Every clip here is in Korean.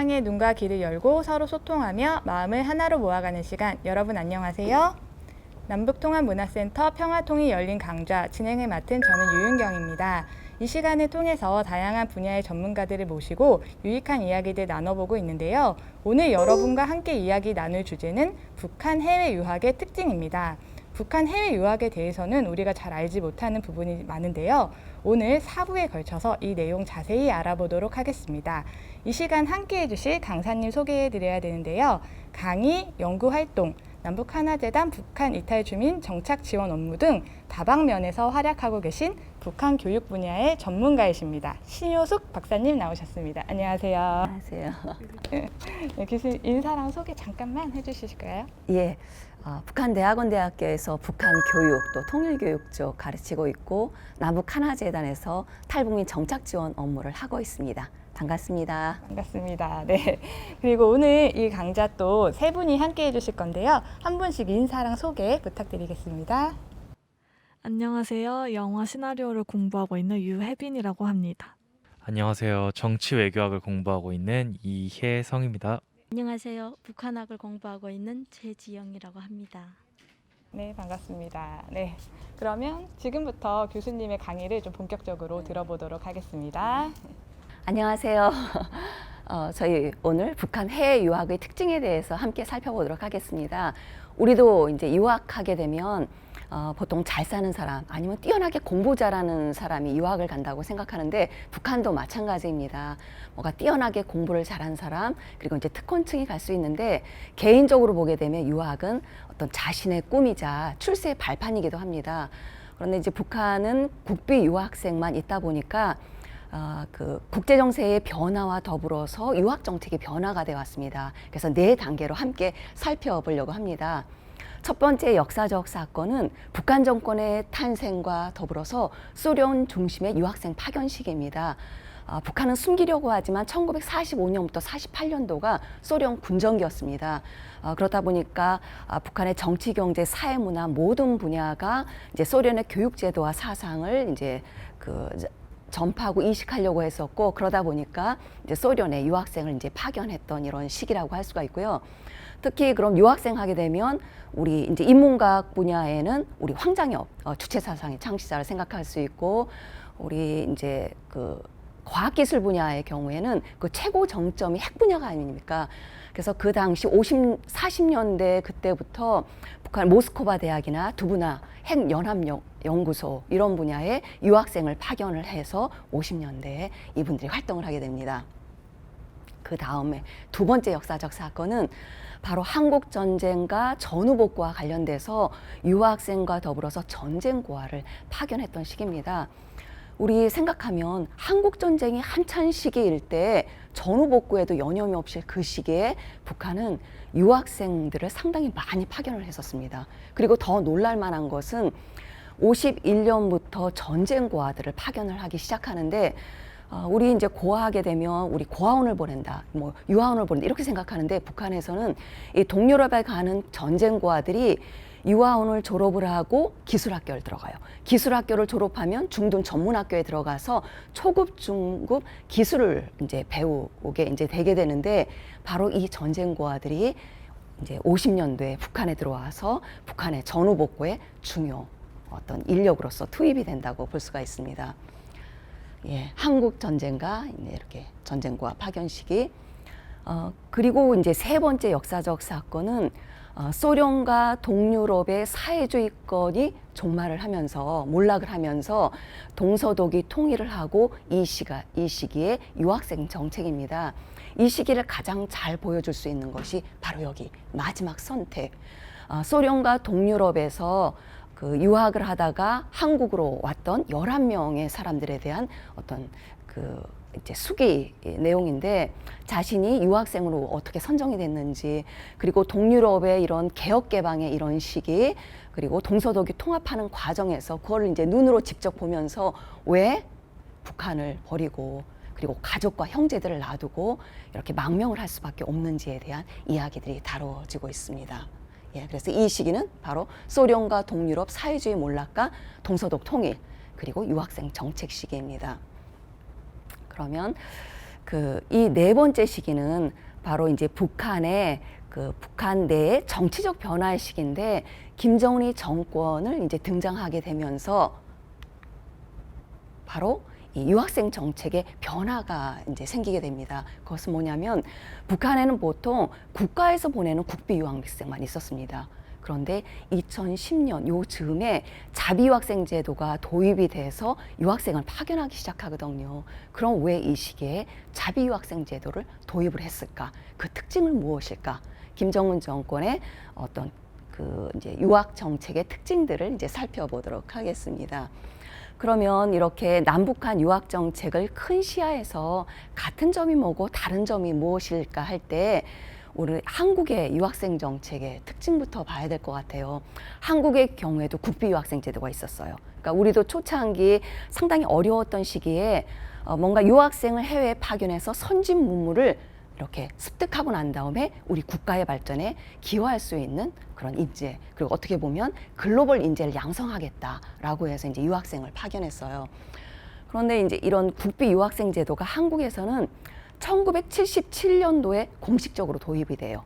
향해 눈과 귀를 열고 서로 소통하며 마음을 하나로 모아가는 시간. 여러분 안녕하세요. 남북통합문화센터 평화통이 열린 강좌 진행을 맡은 저는 유윤경입니다. 이 시간을 통해서 다양한 분야의 전문가들을 모시고 유익한 이야기들 나눠보고 있는데요. 오늘 여러분과 함께 이야기 나눌 주제는 북한 해외 유학의 특징입니다. 북한 해외 유학에 대해서는 우리가 잘 알지 못하는 부분이 많은데요. 오늘 4부에 걸쳐서 이 내용 자세히 알아보도록 하겠습니다. 이 시간 함께 해주실 강사님 소개해 드려야 되는데요. 강의, 연구활동, 남북하나재단 북한 이탈 주민 정착 지원 업무 등 다방면에서 활약하고 계신 북한 교육 분야의 전문가이십니다. 신효숙 박사님 나오셨습니다. 안녕하세요. 안녕하세요. 네, 교수님 인사랑 소개 잠깐만 해주실까요? 예, 북한대학원대학교에서 북한 교육 또 통일교육 쪽 가르치고 있고 남북하나재단에서 탈북민 정착 지원 업무를 하고 있습니다. 반갑습니다. 반갑습니다. 네. 그리고 오늘 이 강좌 또 세 분이 함께 해주실 건데요. 한 분씩 인사랑 소개 부탁드리겠습니다. 안녕하세요. 영화 시나리오를 공부하고 있는 유혜빈이라고 합니다. 안녕하세요. 정치 외교학을 공부하고 있는 이혜성입니다. 안녕하세요. 북한학을 공부하고 있는 최지영이라고 합니다. 네, 반갑습니다. 네. 그러면 지금부터 교수님의 강의를 좀 본격적으로 들어보도록 하겠습니다. 안녕하세요. 저희 오늘 북한 해외 유학의 특징에 대해서 함께 살펴보도록 하겠습니다. 우리도 이제 유학하게 되면 보통 잘 사는 사람 아니면 뛰어나게 공부 잘하는 사람이 유학을 간다고 생각하는데 북한도 마찬가지입니다. 뭔가 뛰어나게 공부를 잘한 사람 그리고 이제 특권층이 갈 수 있는데 개인적으로 보게 되면 유학은 어떤 자신의 꿈이자 출세의 발판이기도 합니다. 그런데 이제 북한은 국비 유학생만 있다 보니까 그 국제정세의 변화와 더불어서 유학 정책의 변화가 되어 왔습니다. 그래서 네 단계로 함께 살펴보려고 합니다. 첫 번째 역사적 사건은 북한 정권의 탄생과 더불어서 소련 중심의 유학생 파견 시기입니다. 북한은 숨기려고 하지만 1945년부터 48년도가 소련 군정기였습니다. 그렇다 보니까 북한의 정치, 경제, 사회, 문화 모든 분야가 이제 소련의 교육 제도와 사상을 이제 전파하고 이식하려고 했었고 그러다 보니까 이제 소련에 유학생을 이제 파견했던 이런 시기라고 할 수가 있고요. 특히 그럼 유학생 하게 되면 우리 이제 인문과학 분야에는 우리 황장엽 주체사상의 창시자를 생각할 수 있고 우리 이제 그 과학기술 분야의 경우에는 그 최고 정점이 핵 분야가 아닙니까? 그래서 그 당시 40년대 그때부터 북한 모스크바 대학이나 두부나 핵연합연구소 이런 분야에 유학생을 파견을 해서 50년대에 이분들이 활동을 하게 됩니다. 그 다음에 두 번째 역사적 사건은 바로 한국전쟁과 전후복구와 관련돼서 유학생과 더불어서 전쟁고아를 파견했던 시기입니다. 우리 생각하면 한국전쟁이 한창 시기일 때 전후복구에도 여념이 없이 그 시기에 북한은 유학생들을 상당히 많이 파견을 했었습니다. 그리고 더 놀랄만한 것은 51년부터 전쟁고아들을 파견을 하기 시작하는데 우리 이제 고아하게 되면 우리 고아원을 보낸다, 뭐 유아원을 보낸다 이렇게 생각하는데 북한에서는 이 동유럽에 가는 전쟁고아들이 유아원을 졸업을 하고 기술학교를 들어가요. 기술학교를 졸업하면 중등 전문학교에 들어가서 초급, 중급 기술을 이제 배우게 이제 되게 되는데 바로 이 전쟁고아들이 이제 50년도에 북한에 들어와서 북한의 전후복구에 중요 어떤 인력으로서 투입이 된다고 볼 수가 있습니다. 예, 한국 전쟁과 이렇게 전쟁고아 파견 시기. 그리고 이제 세 번째 역사적 사건은 소련과 동유럽의 사회주의권이 종말을 하면서 몰락을 하면서 동서독이 통일을 하고 이 시기에 유학생 정책입니다. 이 시기를 가장 잘 보여줄 수 있는 것이 바로 여기 마지막 선택. 소련과 동유럽에서 그 유학을 하다가 한국으로 왔던 11명의 사람들에 대한 어떤 그 이제 수기 내용인데 자신이 유학생으로 어떻게 선정이 됐는지 그리고 동유럽의 이런 개혁 개방의 이런 시기 그리고 동서독이 통합하는 과정에서 그걸 이제 눈으로 직접 보면서 왜 북한을 버리고 그리고 가족과 형제들을 놔두고 이렇게 망명을 할 수밖에 없는지에 대한 이야기들이 다뤄지고 있습니다. 예, 그래서 이 시기는 바로 소련과 동유럽 사회주의 몰락과 동서독 통일 그리고 유학생 정책 시기입니다. 그러면 이 네 번째 시기는 바로 이제 북한의 북한 내의 정치적 변화의 시기인데 김정은이 정권을 이제 등장하게 되면서 바로 이 유학생 정책의 변화가 이제 생기게 됩니다. 그것은 뭐냐면 북한에는 보통 국가에서 보내는 국비 유학생만 있었습니다. 그런데 2010년 요 즈음에 자비 유학생 제도가 도입이 돼서 유학생을 파견하기 시작하거든요. 그럼 왜 이 시기에 자비 유학생 제도를 도입을 했을까? 그 특징은 무엇일까? 김정은 정권의 어떤 이제 유학 정책의 특징들을 이제 살펴보도록 하겠습니다. 그러면 이렇게 남북한 유학 정책을 큰 시야에서 같은 점이 뭐고 다른 점이 무엇일까 할 때 우리 한국의 유학생 정책의 특징부터 봐야 될 것 같아요. 한국의 경우에도 국비 유학생 제도가 있었어요. 그러니까 우리도 초창기 상당히 어려웠던 시기에 뭔가 유학생을 해외에 파견해서 선진 문물을 이렇게 습득하고 난 다음에 우리 국가의 발전에 기여할 수 있는 그런 인재, 그리고 어떻게 보면 글로벌 인재를 양성하겠다라고 해서 이제 유학생을 파견했어요. 그런데 이제 이런 국비 유학생 제도가 한국에서는 1977년도에 공식적으로 도입이 돼요.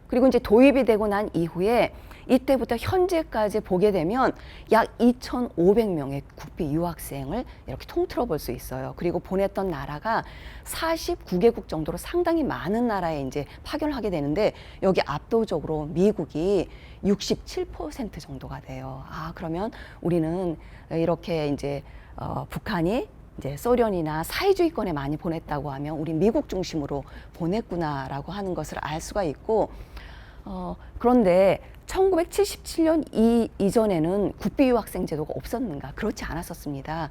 그리고 이제 도입이 되고 난 이후에 이때부터 현재까지 보게 되면 약 2,500명의 국비 유학생을 이렇게 통틀어 볼 수 있어요. 그리고 보냈던 나라가 49개국 정도로 상당히 많은 나라에 이제 파견을 하게 되는데 여기 압도적으로 미국이 67% 정도가 돼요. 그러면 우리는 이렇게 이제 북한이 이제 소련이나 사회주의권에 많이 보냈다고 하면 우리 미국 중심으로 보냈구나라고 하는 것을 알 수가 있고, 그런데 1977년 이전에는 국비 유학생 제도가 없었는가? 그렇지 않았었습니다.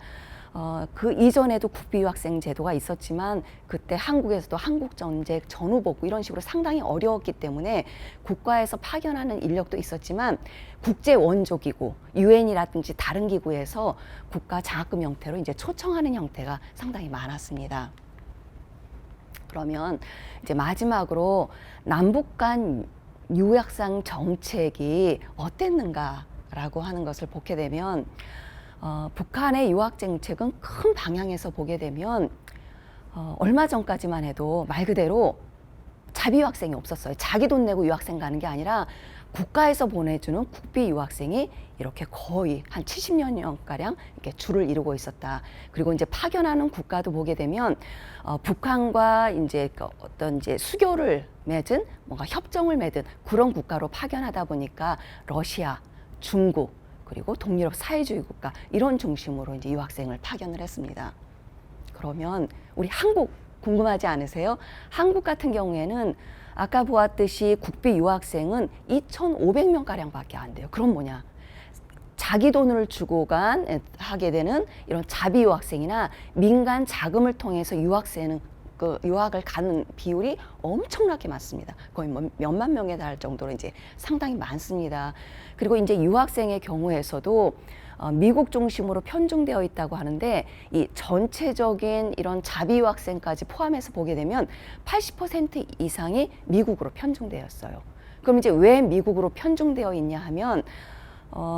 그 이전에도 국비 유학생 제도가 있었지만 그때 한국에서도 한국전쟁 전후복구 이런 식으로 상당히 어려웠기 때문에 국가에서 파견하는 인력도 있었지만 국제 원조기구, 유엔이라든지 다른 기구에서 국가 장학금 형태로 이제 초청하는 형태가 상당히 많았습니다. 그러면 이제 마지막으로 남북 간 유학생 정책이 어땠는가라고 하는 것을 보게 되면 북한의 유학 정책은 큰 방향에서 보게 되면 얼마 전까지만 해도 말 그대로 자비 유학생이 없었어요. 자기 돈 내고 유학생 가는 게 아니라 국가에서 보내주는 국비 유학생이 이렇게 거의 한 70년가량 이렇게 줄을 이루고 있었다. 그리고 이제 파견하는 국가도 보게 되면 북한과 이제 어떤 이제 수교를 맺은 뭔가 협정을 맺은 그런 국가로 파견하다 보니까 러시아, 중국, 그리고 동유럽 사회주의 국가 이런 중심으로 이제 유학생을 파견을 했습니다. 그러면 우리 한국 궁금하지 않으세요? 한국 같은 경우에는 아까 보았듯이 국비 유학생은 2,500명가량밖에 안 돼요. 그럼 뭐냐? 자기 돈을 주고 하게 되는 이런 자비 유학생이나 민간 자금을 통해서 유학을 가는 비율이 엄청나게 많습니다. 거의 몇만 명에 달할 정도로 이제 상당히 많습니다. 그리고 이제 유학생의 경우에서도 미국 중심으로 편중되어 있다고 하는데 이 전체적인 이런 자비 유학생까지 포함해서 보게 되면 80% 이상이 미국으로 편중되어 있어요. 그럼 이제 왜 미국으로 편중되어 있냐 하면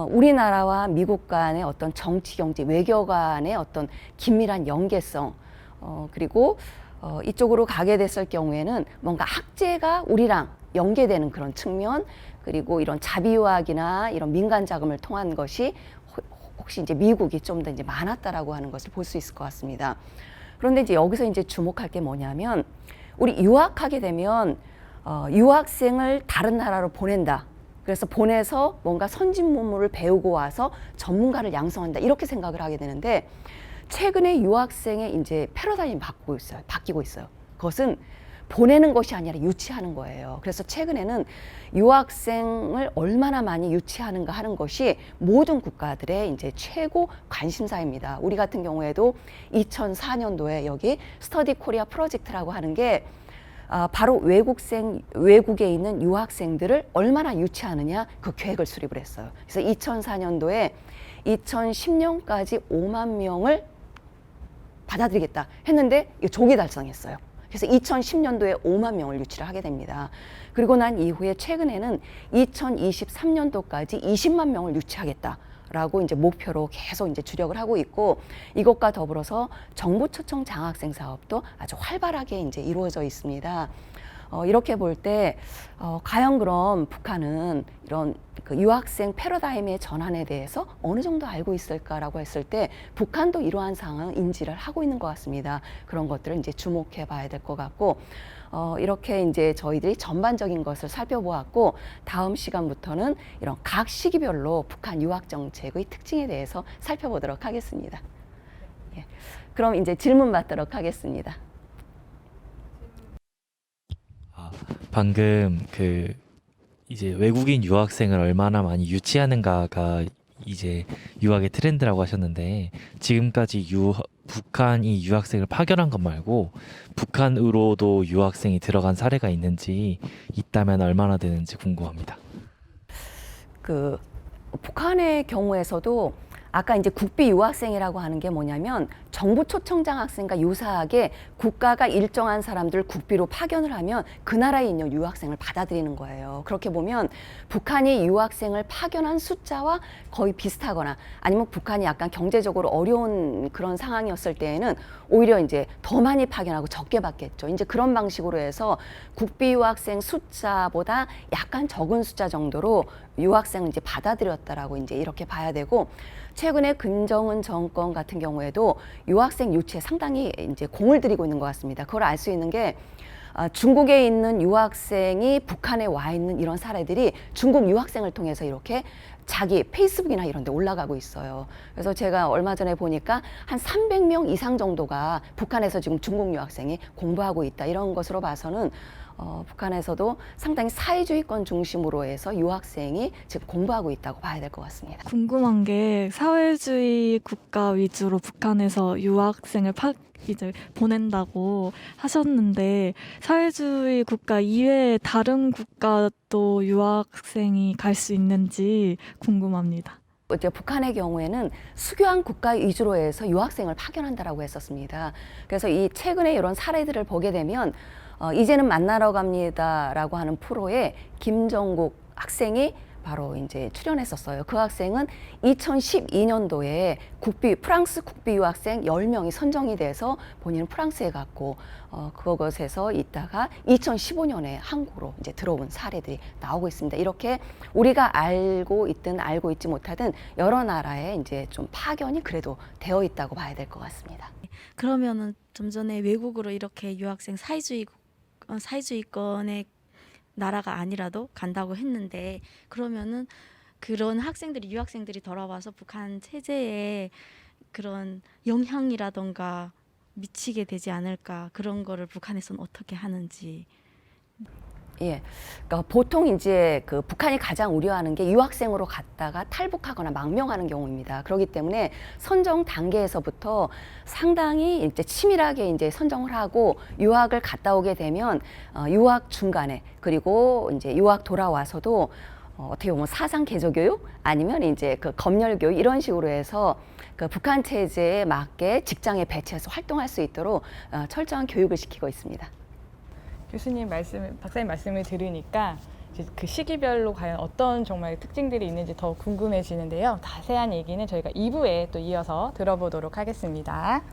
우리나라와 미국 간의 어떤 정치, 경제, 외교 간의 어떤 긴밀한 연계성, 그리고 이쪽으로 가게 됐을 경우에는 뭔가 학제가 우리랑 연계되는 그런 측면, 그리고 이런 자비유학이나 이런 민간 자금을 통한 것이 혹시 이제 미국이 좀 더 이제 많았다라고 하는 것을 볼 수 있을 것 같습니다. 그런데 이제 여기서 이제 주목할 게 뭐냐면 우리 유학하게 되면 유학생을 다른 나라로 보낸다. 그래서 보내서 뭔가 선진 문물을 배우고 와서 전문가를 양성한다. 이렇게 생각을 하게 되는데 최근에 유학생의 이제 패러다임이 바뀌고 있어요. 그것은 보내는 것이 아니라 유치하는 거예요. 그래서 최근에는 유학생을 얼마나 많이 유치하는가 하는 것이 모든 국가들의 이제 최고 관심사입니다. 우리 같은 경우에도 2004년도에 여기 스터디 코리아 프로젝트라고 하는 게 바로 외국에 있는 유학생들을 얼마나 유치하느냐 그 계획을 수립을 했어요. 그래서 2004년도에 2010년까지 5만 명을 받아들이겠다 했는데 조기 달성했어요. 그래서 2010년도에 5만 명을 유치를 하게 됩니다. 그리고 난 이후에 최근에는 2023년도까지 20만 명을 유치하겠다라고 라고 이제 목표로 계속 이제 주력을 하고 있고, 이것과 더불어서 정부 초청 장학생 사업도 아주 활발하게 이제 이루어져 있습니다. 이렇게 볼 때 과연 그럼 북한은 이런 그 유학생 패러다임의 전환에 대해서 어느 정도 알고 있을까라고 했을 때 북한도 이러한 상황을 인지를 하고 있는 것 같습니다. 그런 것들을 이제 주목해 봐야 될 것 같고, 이렇게 이제 저희들이 전반적인 것을 살펴보았고, 다음 시간부터는 이런 각 시기별로 북한 유학 정책의 특징에 대해서 살펴보도록 하겠습니다. 예. 그럼 이제 질문 받도록 하겠습니다. 방금 이제 외국인 유학생을 얼마나 많이 유치하는가가 이제 유학의 트렌드라고 하셨는데, 지금까지 북한이 유학생을 파견한 것 말고 북한으로도 유학생이 들어간 사례가 있는지, 있다면 얼마나 되는지 궁금합니다. 그 북한의 경우에서도 아까 이제 국비 유학생이라고 하는 게 뭐냐면, 정부 초청장 학생과 유사하게 국가가 일정한 사람들 국비로 파견을 하면 그 나라에 있는 유학생을 받아들이는 거예요. 그렇게 보면 북한이 유학생을 파견한 숫자와 거의 비슷하거나, 아니면 북한이 약간 경제적으로 어려운 그런 상황이었을 때에는 오히려 이제 더 많이 파견하고 적게 받겠죠. 이제 그런 방식으로 해서 국비 유학생 숫자보다 약간 적은 숫자 정도로 유학생을 이제 받아들였다라고 이제 이렇게 봐야 되고, 최근에 김정은 정권 같은 경우에도 유학생 유치에 상당히 이제 공을 들이고 있는 것 같습니다. 그걸 알 수 있는 게, 중국에 있는 유학생이 북한에 와 있는 이런 사례들이 중국 유학생을 통해서 이렇게 자기 페이스북이나 이런 데 올라가고 있어요. 그래서 제가 얼마 전에 보니까 한 300명 이상 정도가 북한에서 지금 중국 유학생이 공부하고 있다. 이런 것으로 봐서는 북한에서도 상당히 사회주의권 중심으로 해서 유학생이 지금 공부하고 있다고 봐야 될 것 같습니다. 궁금한 게 사회주의 국가 위주로 북한에서 유학생을 이제 보낸다고 하셨는데, 사회주의 국가 이외에 다른 국가도 유학생이 갈 수 있는지 궁금합니다. 이제 북한의 경우에는 수교한 국가 위주로 해서 유학생을 파견한다라고 했었습니다. 그래서 이 최근에 이런 사례들을 보게 되면, 이제는 만나러 갑니다라고 하는 프로에 김정국 학생이 바로 이제 출연했었어요. 그 학생은 2012년도에 프랑스 국비 유학생 10명이 선정이 돼서 본인은 프랑스에 갔고, 그것에서 있다가 2015년에 한국으로 이제 들어온 사례들이 나오고 있습니다. 이렇게 우리가 알고 있든 알고 있지 못하든 여러 나라에 이제 좀 파견이 그래도 되어 있다고 봐야 될 것 같습니다. 그러면은 좀 전에 외국으로 이렇게 유학생 사회주의권의 나라가 아니라도 간다고 했는데, 그러면은 그런 유학생들이 돌아와서 북한 체제에 그런 영향이라던가 미치게 되지 않을까, 그런 거를 북한에서는 어떻게 하는지. 예, 그러니까 보통 이제 그 북한이 가장 우려하는 게 유학생으로 갔다가 탈북하거나 망명하는 경우입니다. 그렇기 때문에 선정 단계에서부터 상당히 이제 치밀하게 이제 선정을 하고, 유학을 갔다 오게 되면 유학 중간에, 그리고 이제 유학 돌아와서도 어떻게 보면 사상 개조 교육, 아니면 이제 그 검열 교육, 이런 식으로 해서 그 북한 체제에 맞게 직장에 배치해서 활동할 수 있도록 철저한 교육을 시키고 있습니다. 박사님 말씀을 들으니까 이제 그 시기별로 과연 어떤 정말 특징들이 있는지 더 궁금해지는데요. 자세한 얘기는 저희가 2부에 또 이어서 들어보도록 하겠습니다.